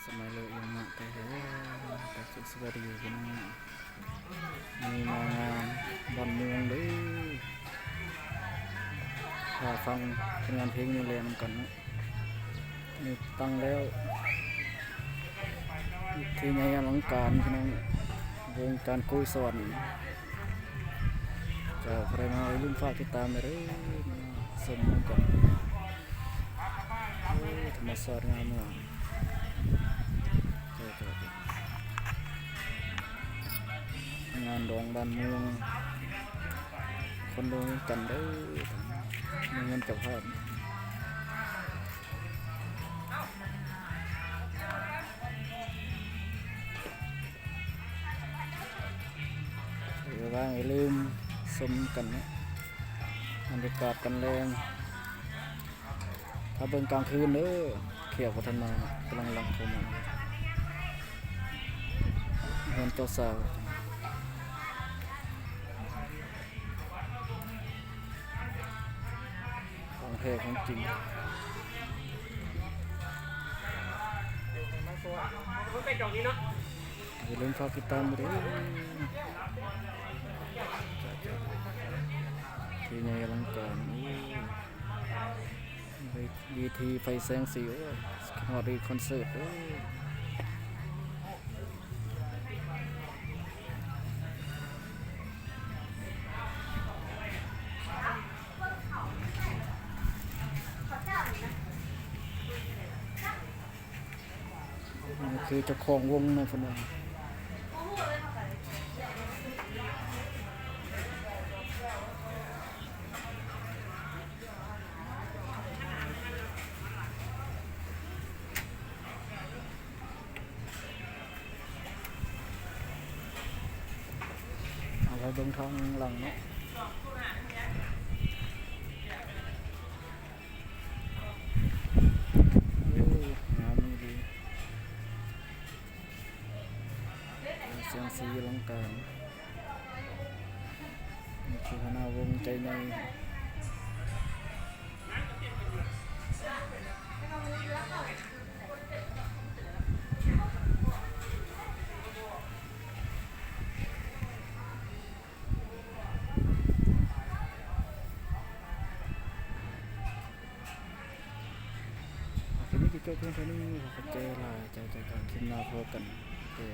สมัยเลยยังมาแต่เฮ้แต่สุดสวัสดีกันมีมางานบอลเมืองด้วยพาฟังงานเพลงนี่แรงกันนะมีตั้งแล้วที่ในอลังการพี่น้องวงการกุ้ยสวรรค์จะใครมาลุ้นฝากติดตามเลยสมกันธรรมศาสตร์งามมากงานดองบ้านเมืองคนดูกันได้มีเงินจับภาพว่างอย่าลืมสมกันนะบรรยากาศกันแรงถ้าเบิ่งกลางคืนเด้อเขียวพัฒนากำลังลังเข้ามาเงินเจ้าสาวของแท้ของจริงอย่าลืมฝากติดตามด้วยที่ในอลังการวีทีไฟแสงสีฮอตดีคอนเสิร์ตนี่คือเจ้าของวงนะคุณว่าเอาไปเบิ่งทางหลังเนาะงามดีเสียงสีอลังการนี่คือคณะวงใจในทีนี้ก็เพียงเท่านี้ขอบใจหลายใจกันขึ้นมาพบกันเจอ